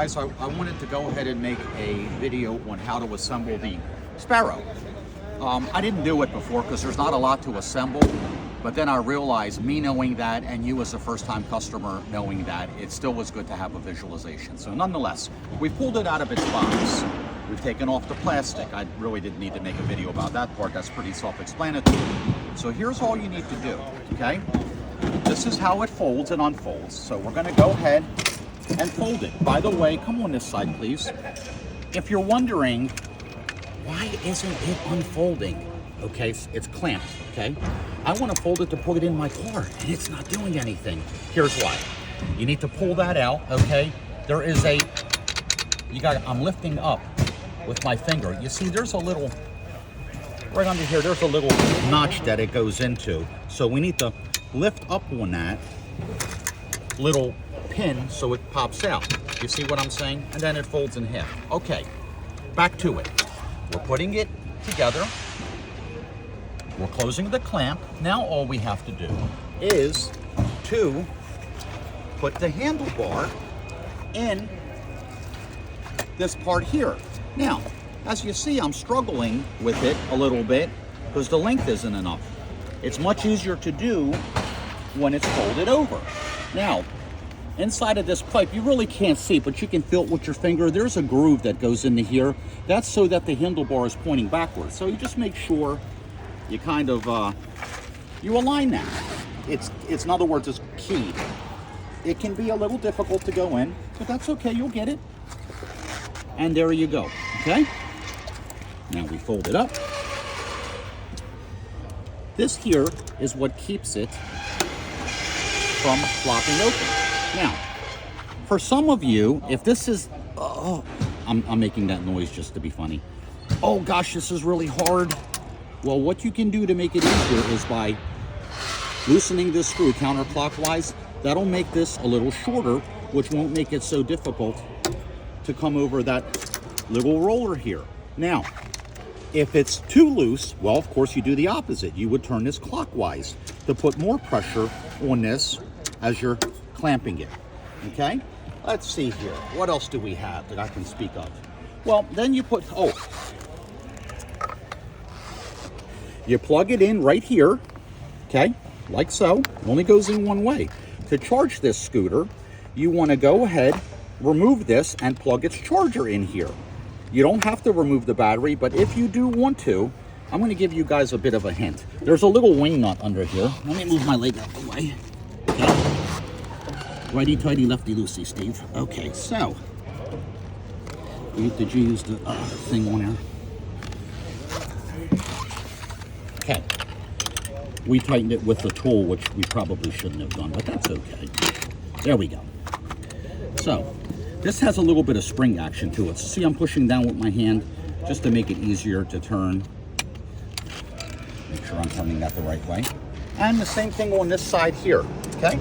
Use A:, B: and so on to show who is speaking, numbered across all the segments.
A: Guys, I wanted to go ahead and make a video on how to assemble the Sparrow. I didn't do it before because there's not a lot to assemble, but then I realized, me knowing that and you as a first-time customer knowing that, it still was good to have a visualization. So nonetheless, we pulled it out of its box. We've taken off the plastic. I really didn't need to make a video about that part. That's pretty self-explanatory. So here's all you need to do, okay? This is how it folds and unfolds. So we're gonna go ahead and fold it. By the way, come on this side, please. If you're wondering, why isn't it unfolding? Okay, it's clamped, okay? I want to fold it to put it in my car, and it's not doing anything. Here's why. You need to pull that out, okay? There is a, I'm lifting up with my finger. You see, there's a little, right under here, there's a little notch that it goes into. So we need to lift up on that little pin so it pops out. You see what I'm saying? And then it folds in half. Okay, back to it. We're putting it together. We're closing the clamp. Now all we have to do is to put the handlebar in this part here. Now, as you see, I'm struggling with it a little bit because the length isn't enough. It's much easier to do when it's folded over. Now, inside of this pipe, you really can't see, but you can feel it with your finger. There's a groove that goes into here. That's so that the handlebar is pointing backwards. So you just make sure you kind of, you align that. It's in other words, it's keyed. It can be a little difficult to go in, but that's okay, you'll get it. And there you go, okay? Now we fold it up. This here is what keeps it from flopping open. Now, for some of you, if this is, I'm making that noise just to be funny. Oh gosh, this is really hard. Well, what you can do to make it easier is by loosening this screw counterclockwise. That'll make this a little shorter, which won't make it so difficult to come over that little roller here. Now, if it's too loose, well, of course, you do the opposite. You would turn this clockwise to put more pressure on this as you're clamping it, okay? Let's see here. What else do we have that I can speak of? Well, then you put, you plug it in right here, okay? Like so. It only goes in one way. To charge this scooter, you want to go ahead, remove this, and plug its charger in here. You don't have to remove the battery, but if you do want to, I'm going to give you guys a bit of a hint. There's a little wing nut under here. Let me move my leg out of the way. Okay. Righty-tighty, lefty-loosey, Steve. Okay, so. Did you use the thing on there? Okay. We tightened it with the tool, which we probably shouldn't have done, but that's okay. There we go. So, this has a little bit of spring action to it. So see, I'm pushing down with my hand just to make it easier to turn. Make sure I'm turning that the right way. And the same thing on this side here, okay?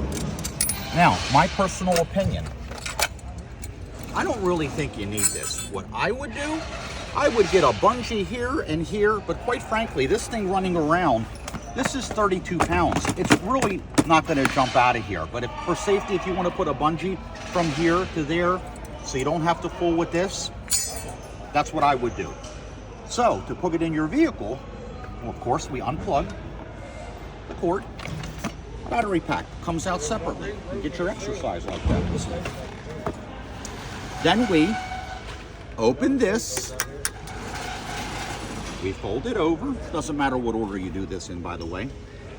A: Now, my personal opinion, I don't really think you need this. What I would do, I would get a bungee here and here, but quite frankly, this thing running around, this is 32 pounds. It's really not gonna jump out of here, but for safety, if you wanna put a bungee from here to there, so you don't have to fool with this, that's what I would do. So, to put it in your vehicle, well, of course, we unplug the cord. Battery pack comes out separately. You get your exercise like that. Then we open this. We fold it over. Doesn't matter what order you do this in, by the way.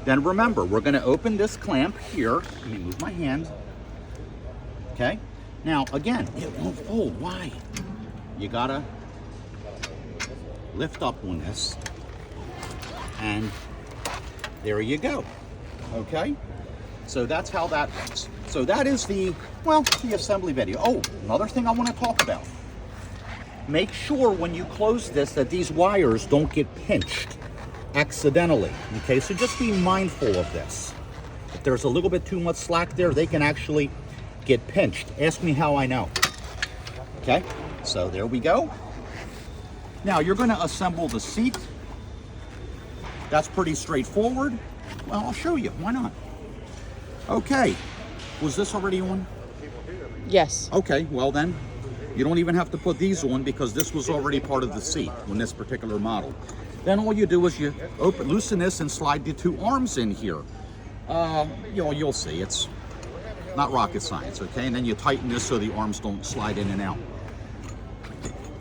A: Then remember, we're going to open this clamp here. Let me move my hand. Okay. Now, again, it won't fold. Why? You got to lift up on this. And there you go. Okay, so that's how that works. So that is the assembly video. Oh, another thing I want to talk about. Make sure when you close this that these wires don't get pinched accidentally. Okay, so just be mindful of this. If there's a little bit too much slack there, they can actually get pinched. Ask me how I know. Okay, so there we go. Now you're going to assemble the seat. That's pretty straightforward. Well, I'll show you. Why not? Okay. Was this already on?
B: Yes.
A: Okay, well then, You don't even have to put these on because this was already part of the seat on this particular model. Then all you do is you loosen this and slide the two arms in here. You'll see, it's not rocket science, okay? And then you tighten this so the arms don't slide in and out.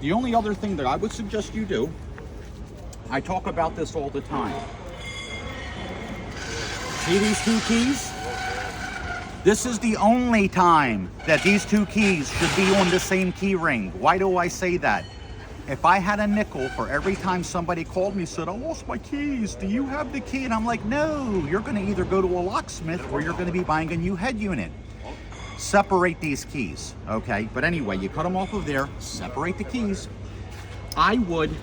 A: The only other thing that I would suggest you do, I talk about this all the time. See these two keys? This is the only time that these two keys should be on the same key ring. Why do I say that? If I had a nickel for every time somebody called me and said, I lost my keys, do you have the key? And I'm like, no, you're gonna either go to a locksmith or you're gonna be buying a new head unit. Separate these keys, okay? But anyway, you cut them off of there, separate the keys. I would,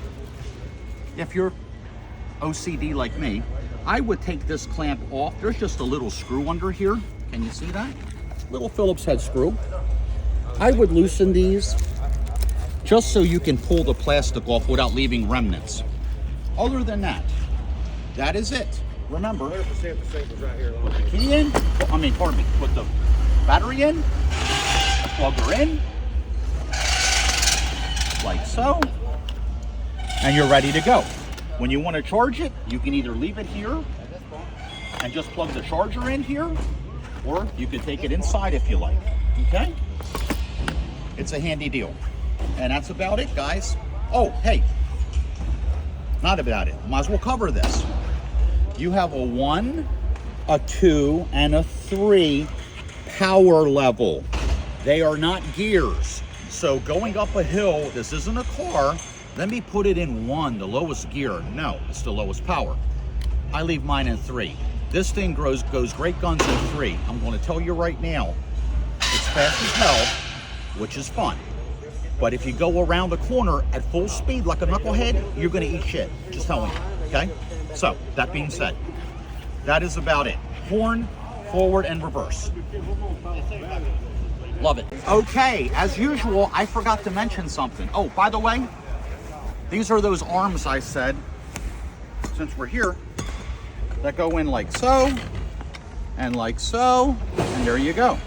A: if you're OCD like me, I would take this clamp off. There's just a little screw under here. Can you see that? Little Phillips head screw. I would loosen these just so you can pull the plastic off without leaving remnants. Other than that, that is it. Remember, put the key in, put the battery in, plug her in, like so, and you're ready to go. When you want to charge it, you can either leave it here and just plug the charger in here, or you can take it inside if you like, okay? It's a handy deal. And that's about it, guys. Oh, hey, not about it. Might as well cover this. You have a 1, a 2, and a 3 power level. They are not gears. So going up a hill, this isn't a car. Let me put it in 1, the lowest gear. No, it's the lowest power. I leave mine in 3. This thing goes great guns in 3. I'm going to tell you right now, it's fast as hell, which is fun. But if you go around the corner at full speed like a knucklehead, you're going to eat shit. Just telling you, okay? So, that being said, that is about it. Horn, forward, and reverse. Love it. Okay, as usual, I forgot to mention something. Oh, by the way, these are those arms I said, since we're here, that go in like so, and there you go.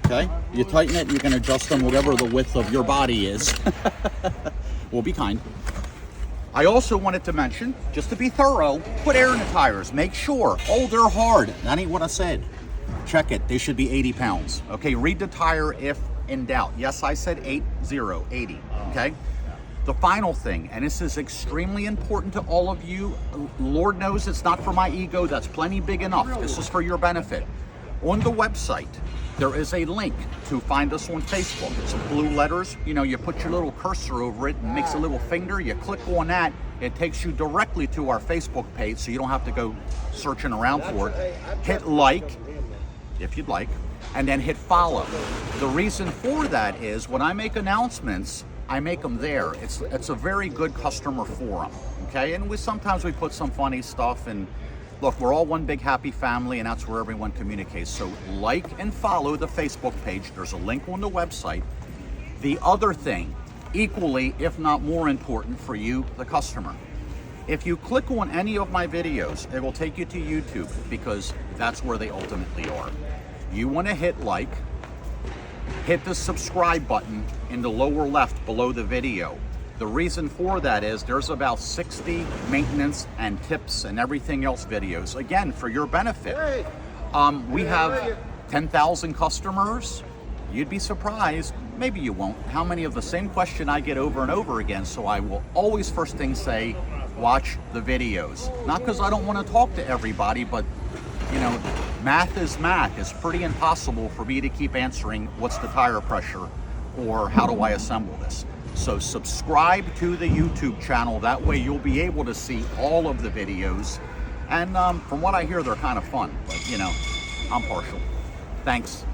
A: Okay, you tighten it, you can adjust them whatever the width of your body is. We'll be kind. I also wanted to mention, just to be thorough, put air in the tires. Make sure. Oh, they're hard. That ain't what I said. Check it. They should be 80 pounds. Okay, read the tire if in doubt. Yes, I said 80. Okay? The final thing, and this is extremely important to all of you. Lord knows it's not for my ego. That's plenty big enough. This is for your benefit. On the website, there is a link to find us on Facebook. It's blue letters. You know, you put your little cursor over it and makes a little finger. You click on that. It takes you directly to our Facebook page, so you don't have to go searching around for it. Hit like, if you'd like, and then hit follow. The reason for that is when I make announcements, I make them there. It's a very good customer forum, okay? And sometimes we put some funny stuff, and look, we're all one big happy family, and that's where everyone communicates. So like and follow the Facebook page. There's a link on the website. The other thing, equally, if not more important for you, the customer. If you click on any of my videos, it will take you to YouTube because that's where they ultimately are. You want to hit like, hit the subscribe button in the lower left below the video. The reason for that is there's about 60 maintenance and tips and everything else videos, again, for your benefit. We have 10,000 customers. You'd be surprised, maybe you won't, how many of the same question I get over and over again. So I will always first thing say, watch the videos. Not because I don't want to talk to everybody, but you know, math is math. It's pretty impossible for me to keep answering what's the tire pressure or how do I assemble this. So subscribe to the YouTube channel. That way you'll be able to see all of the videos. And from what I hear, they're kind of fun, but you know, I'm partial. Thanks.